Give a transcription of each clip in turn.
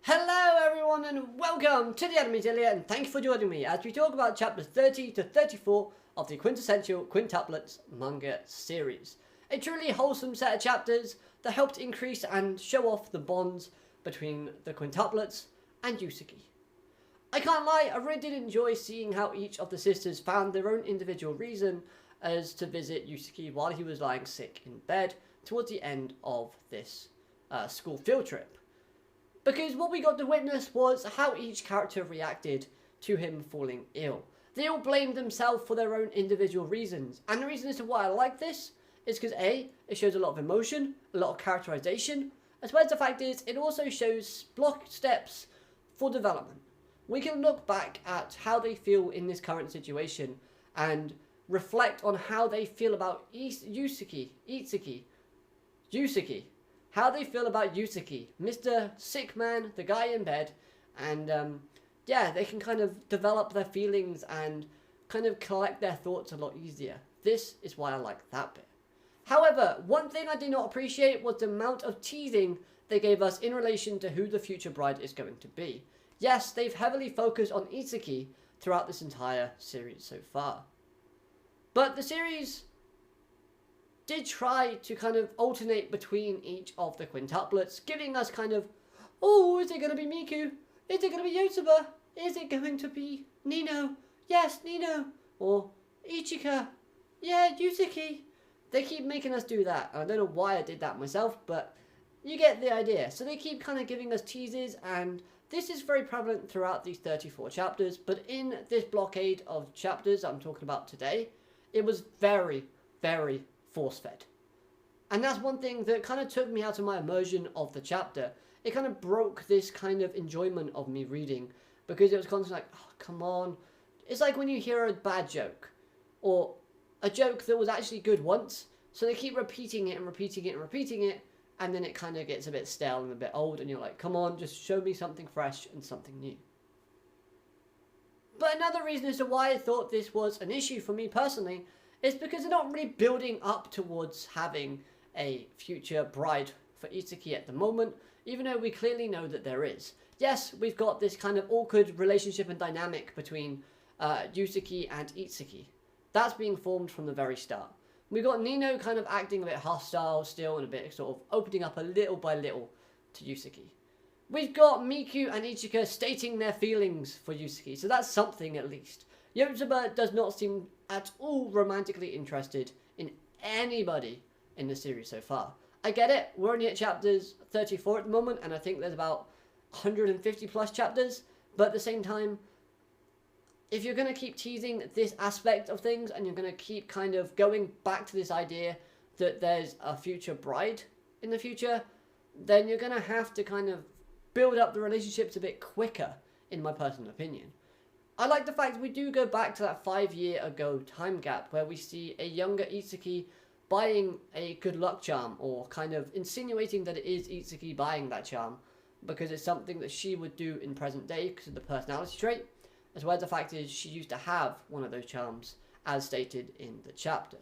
Hello everyone and welcome to the Anime Delia, and thank you for joining me as we talk about chapters 30 to 34 of the Quintessential Quintuplets manga series. A truly wholesome set of chapters that helped increase and show off the bonds between the quintuplets and Usigie. I can't lie, I really did enjoy seeing how each of the sisters found their own individual reason as to visit Usigie while he was lying sick in bed towards the end of this school field trip. Because what we got to witness was how each character reacted to him falling ill. They all blamed themselves for their own individual reasons. And the reason as to why I like this is because A, it shows a lot of emotion, a lot of characterization, as well as the fact is it also shows block steps for development. We can look back at how they feel in this current situation and reflect on how they feel about Usigie. How they feel about Usigie, Mr. Sick Man, the guy in bed, and yeah, they can kind of develop their feelings and kind of collect their thoughts a lot easier. This is why I like that bit. However, one thing I did not appreciate was the amount of teasing they gave us in relation to who the future bride is going to be. Yes, they've heavily focused on Usigie throughout this entire series so far. But the series did try to kind of alternate between each of the quintuplets, giving us kind of, oh, is it going to be Miku? Is it going to be Yotsuba? Is it going to be Nino? Yes, Nino. Or Ichika. Yeah, Usigie. They keep making us do that. I don't know why I did that myself, but you get the idea. So they keep kind of giving us teases, and this is very prevalent throughout these 34 chapters, but in this blockade of chapters I'm talking about today, it was very, very force-fed. And that's one thing that kind of took me out of my immersion of the chapter. It kind of broke this kind of enjoyment of me reading, because it was constantly like, oh, come on. It's like when you hear a bad joke, or a joke that was actually good once, so they keep repeating it and repeating it and repeating it, and then it kind of gets a bit stale and a bit old, and you're like, come on, just show me something fresh and something new. But another reason as to why I thought this was an issue for me personally is because they're not really building up towards having a future bride for Usigie at the moment, even though we clearly know that there is. Yes, we've got this kind of awkward relationship and dynamic between Usigie and Usigie. That's being formed from the very start. We've got Nino kind of acting a bit hostile still and a bit sort of opening up a little by little to Usigie. We've got Miku and Ichika stating their feelings for Usigie, so that's something at least. Yotsuba does not seem at all romantically interested in anybody in the series so far. I get it, we're only at chapters 34 at the moment, and I think there's about 150 plus chapters, but at the same time, if you're going to keep teasing this aspect of things, and you're going to keep kind of going back to this idea that there's a future bride in the future, then you're going to have to kind of build up the relationships a bit quicker, in my personal opinion. I like the fact we do go back to that 5-year ago time gap where we see a younger Usigie buying a good luck charm, or kind of insinuating that it is Usigie buying that charm because it's something that she would do in present day because of the personality trait, as well as the fact is she used to have one of those charms as stated in the chapter.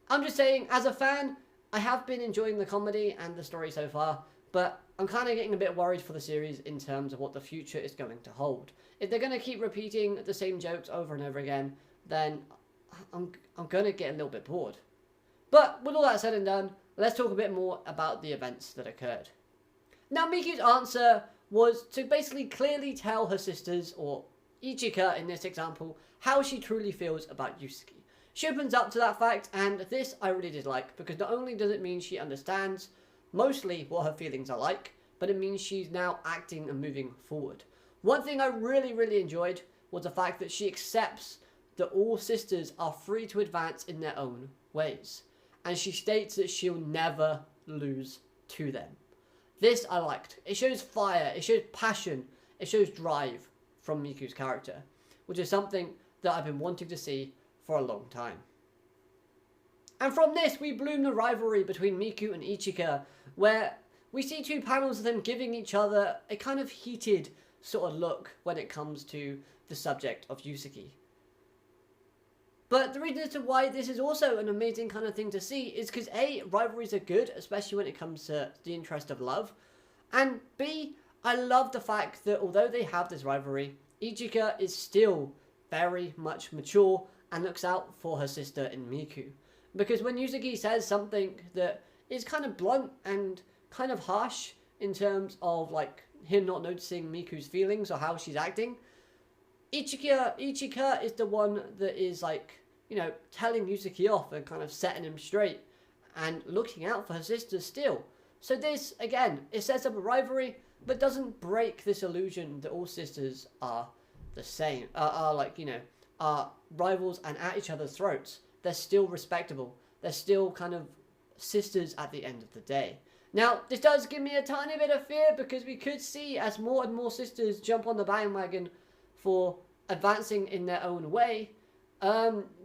I'm just saying, as a fan, I have been enjoying the comedy and the story so far, but I'm kind of getting a bit worried for the series in terms of what the future is going to hold. If they're going to keep repeating the same jokes over and over again, then I'm going to get a little bit bored. But with all that said and done, let's talk a bit more about the events that occurred. Now, Miku's answer was to basically clearly tell her sisters, or Ichika in this example, how she truly feels about Usigie. She opens up to that fact, and this I really did like, because not only does it mean she understands mostly what her feelings are like, but it means she's now acting and moving forward. One thing I really enjoyed was the fact that she accepts that all sisters are free to advance in their own ways. And she states that she'll never lose to them. This I liked. It shows fire, it shows passion, it shows drive from Miku's character, which is something that I've been wanting to see for a long time. And from this, we bloom the rivalry between Miku and Ichika, where we see two panels of them giving each other a kind of heated sort of look when it comes to the subject of Usigie. But the reason as to why this is also an amazing kind of thing to see is because A, rivalries are good, especially when it comes to the interest of love, and B, I love the fact that although they have this rivalry, Ichika is still very much mature and looks out for her sister in Miku. Because when Usigie says something that is kind of blunt and kind of harsh in terms of like him not noticing Miku's feelings or how she's acting, Ichika is the one that is like, you know, telling Usigie off and kind of setting him straight and looking out for her sister still. So this, again, it sets up a rivalry, but doesn't break this illusion that all sisters are the same, are like, you know, are rivals and at each other's throats. They're still respectable. They're still kind of sisters at the end of the day. Now, this does give me a tiny bit of fear because we could see as more and more sisters jump on the bandwagon for advancing in their own way,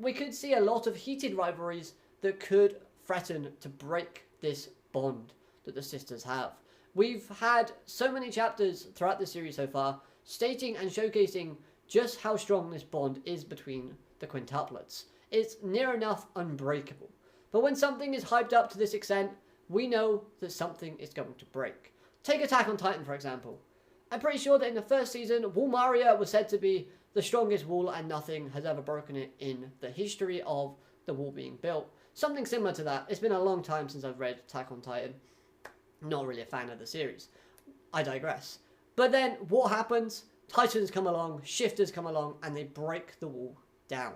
we could see a lot of heated rivalries that could threaten to break this bond that the sisters have. We've had so many chapters throughout the series so far stating and showcasing just how strong this bond is between the quintuplets. It's near enough unbreakable. But when something is hyped up to this extent, we know that something is going to break. Take Attack on Titan, for example. I'm pretty sure that in the first season, Wool Maria was said to be the strongest wool and nothing has ever broken it in the history of the wool being built. Something similar to that. It's been a long time since I've read Attack on Titan. Not really a fan of the series. I digress. But then what happens? Titans come along, shifters come along, and they break the wool down.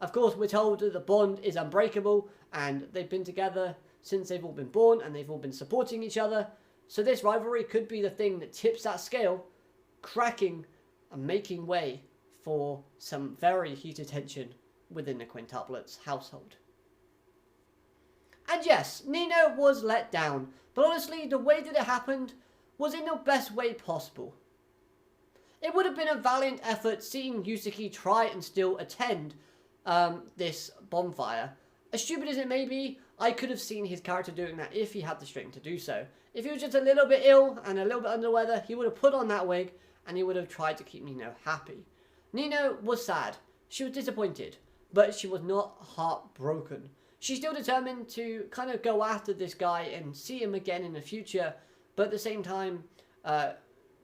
Of course, we're told that the bond is unbreakable and they've been together since they've all been born and they've all been supporting each other. So this rivalry could be the thing that tips that scale, cracking and making way for some very heated tension within the quintuplets household. And yes, Nino was let down, but honestly, the way that it happened was in the best way possible. It would have been a valiant effort seeing Usigie try and still attend this bonfire. As stupid as it may be, I could have seen his character doing that if he had the strength to do so. If he was just a little bit ill and a little bit under the weather, he would have put on that wig and he would have tried to keep Nino happy. Nino was sad. She was disappointed, but she was not heartbroken. She's still determined to kind of go after this guy and see him again in the future, but at the same time,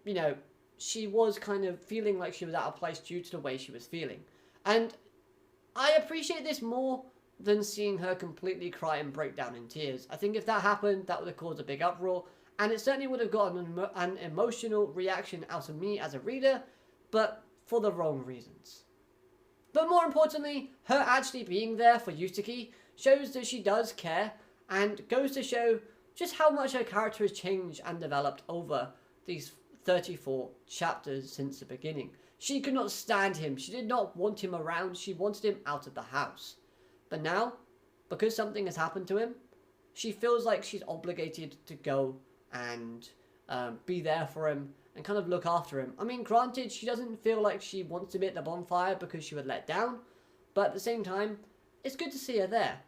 you know, she was kind of feeling like she was out of place due to the way she was feeling. And I appreciate this more than seeing her completely cry and break down in tears. I think if that happened, that would have caused a big uproar, and it certainly would have gotten an emotional reaction out of me as a reader, but for the wrong reasons. But more importantly, her actually being there for Usigie shows that she does care, and goes to show just how much her character has changed and developed over these 34 chapters since the beginning. She could not stand him. She did not want him around. She wanted him out of the house. But now, because something has happened to him, she feels like she's obligated to go and be there for him and kind of look after him. I mean, granted, she doesn't feel like she wants to be at the bonfire because she was let down, but at the same time, it's good to see her there.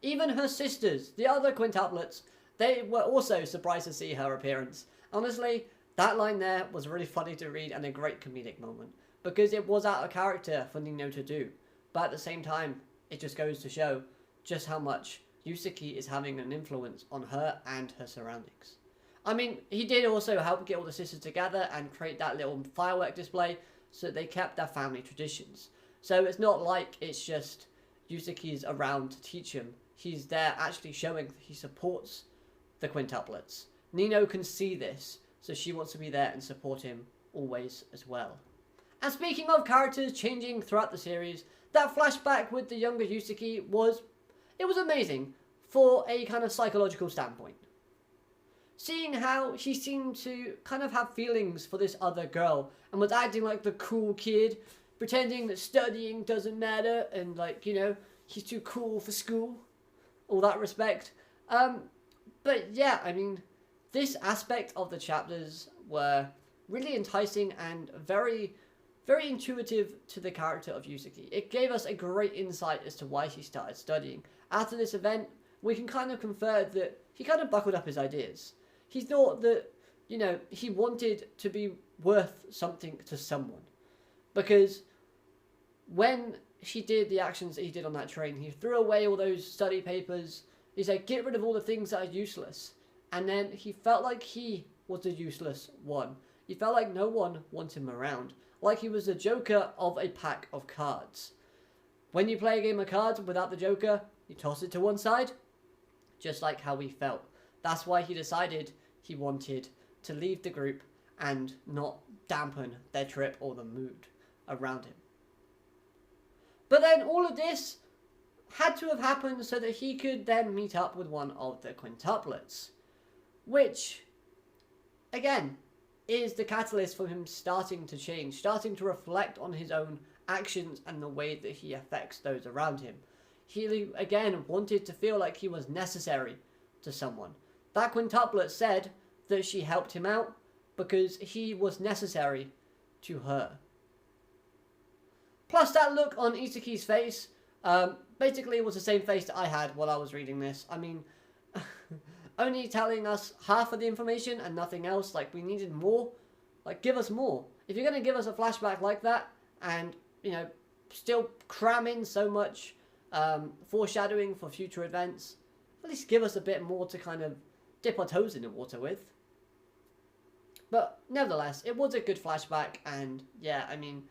Even her sisters, the other quintuplets, they were also surprised to see her appearance. Honestly, that line there was really funny to read and a great comedic moment, because it was out of character for Nino to do. But at the same time, it just goes to show just how much Usigie is having an influence on her and her surroundings. I mean, he did also help get all the sisters together and create that little firework display so that they kept their family traditions. So it's not like it's just Usagie's around to teach him. He's there actually showing that he supports the quintuplets. Nino can see this, so she wants to be there and support him always as well. And speaking of characters changing throughout the series, that flashback with the younger Usigie was amazing for a kind of psychological standpoint. Seeing how she seemed to kind of have feelings for this other girl and was acting like the cool kid, pretending that studying doesn't matter and like, you know, he's too cool for school, all that respect. But yeah, I mean, this aspect of the chapters were really enticing and very, very intuitive to the character of Usigie. It gave us a great insight as to why she started studying. After this event, we can kind of confer that he kind of buckled up his ideas. He thought that, you know, he wanted to be worth something to someone. Because when he did the actions that he did on that train, he threw away all those study papers. He said, get rid of all the things that are useless. and then he felt like he was the useless one. He felt like no one wanted him around, like he was the joker of a pack of cards. When you play a game of cards without the joker, you toss it to one side, just like how he felt. That's why he decided he wanted to leave the group and not dampen their trip or the mood around him. But then all of this had to have happened so that he could then meet up with one of the quintuplets, which, again, is the catalyst for him starting to change, starting to reflect on his own actions and the way that he affects those around him. He, again, wanted to feel like he was necessary to someone. That quintuplet said that she helped him out because he was necessary to her. Plus, that look on Usagie's face, basically it was the same face that I had while I was reading this. I mean, only telling us half of the information and nothing else. Like, we needed more. Like, give us more. If you're going to give us a flashback like that and, you know, still cram in so much foreshadowing for future events, at least give us a bit more to kind of dip our toes in the water with. But nevertheless, it was a good flashback, and yeah, I mean,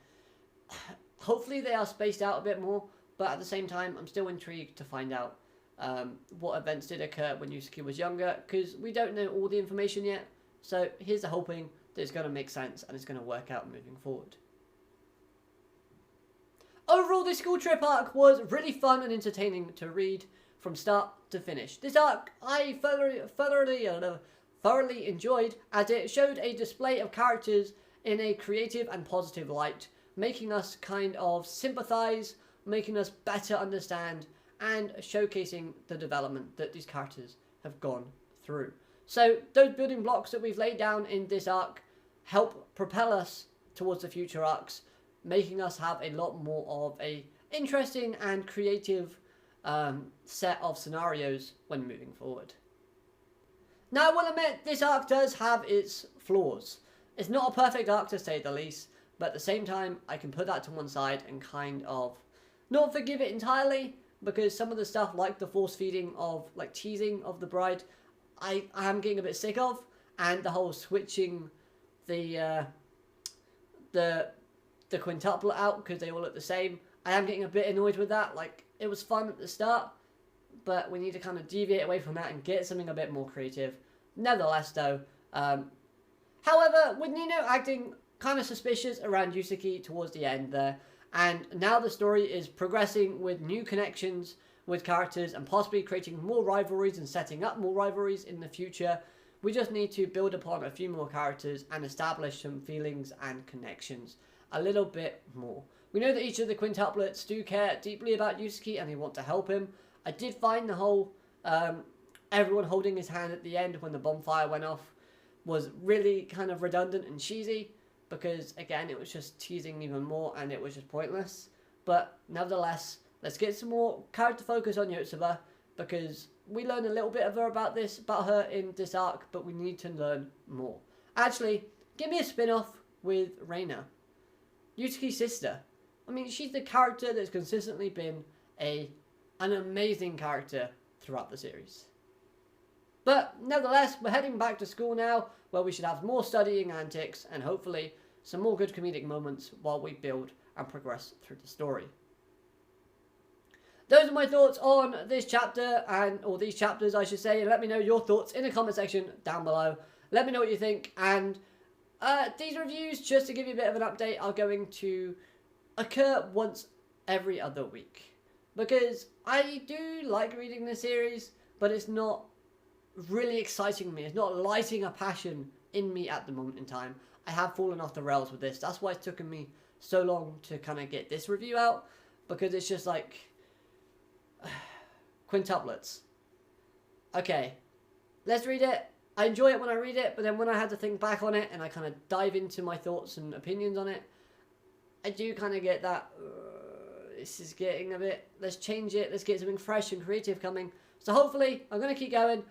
hopefully they are spaced out a bit more, but at the same time, I'm still intrigued to find out what events did occur when Usigie was younger, because we don't know all the information yet. So here's the hoping that it's going to make sense and it's going to work out moving forward. Overall, this school trip arc was really fun and entertaining to read from start to finish. This arc I thoroughly enjoyed, as it showed a display of characters in a creative and positive light, making us kind of sympathize, making us better understand, and showcasing the development that these characters have gone through. So those building blocks that we've laid down in this arc help propel us towards the future arcs, making us have a lot more of a interesting and creative set of scenarios when moving forward. Now, I will admit, this arc does have its flaws. It's not a perfect arc to say the least, but at the same time, I can put that to one side and kind of not forgive it entirely, because some of the stuff, like the force feeding of, like, teasing of the bride, I am getting a bit sick of, and the whole switching the quintuplet out because they all look the same. I am getting a bit annoyed with that. Like, it was fun at the start, but we need to kind of deviate away from that and get something a bit more creative. Nevertheless, though, however, with Nino acting kind of suspicious around Usigie towards the end there, and now the story is progressing with new connections with characters and possibly creating more rivalries and setting up more rivalries in the future, we just need to build upon a few more characters and establish some feelings and connections a little bit more. We know that each of the quintuplets do care deeply about Usigie and they want to help him. I did find the whole everyone holding his hand at the end when the bonfire went off was really kind of redundant and cheesy, because again it was just teasing even more and it was just pointless. But nevertheless, let's get some more character focus on Yotsuba, because we learned a little bit of her about her in this arc, but we need to learn more. Actually, give me a spin-off with Reina, Usagie's sister. I mean, she's the character that's consistently been an amazing character throughout the series. But nevertheless, we're heading back to school now, where we should have more studying antics and hopefully some more good comedic moments while we build and progress through the story. Those are my thoughts on this chapter, or these chapters I should say, and let me know your thoughts in the comment section down below. Let me know what you think, and these reviews, just to give you a bit of an update, are going to occur once every other week, because I do like reading this series, but it's not really exciting me. It's not lighting a passion in me at the moment in time. I have fallen off the rails with this. That's why it's taken me so long to kind of get this review out, because it's just like quintuplets. Okay, let's read it. I enjoy it when I read it, but then when I had to think back on it and I kind of dive into my thoughts and opinions on it, I do kind of get that, this is getting a bit, let's change it, let's get something fresh and creative coming. So hopefully, I'm going to keep going.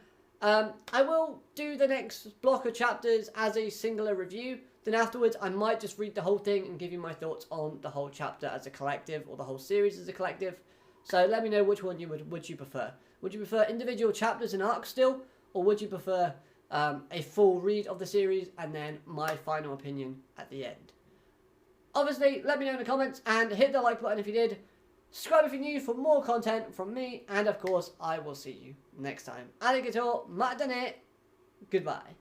I will do the next block of chapters as a singular review. Then afterwards, I might just read the whole thing and give you my thoughts on the whole chapter as a collective, or the whole series as a collective. So let me know which one would you prefer. Would you prefer individual chapters and arcs still? or would you prefer a full read of the series and then my final opinion at the end? Obviously, let me know in the comments and hit the like button if you did. Subscribe if you're new for more content from me, and of course, I will see you next time. Alligator, matane, goodbye.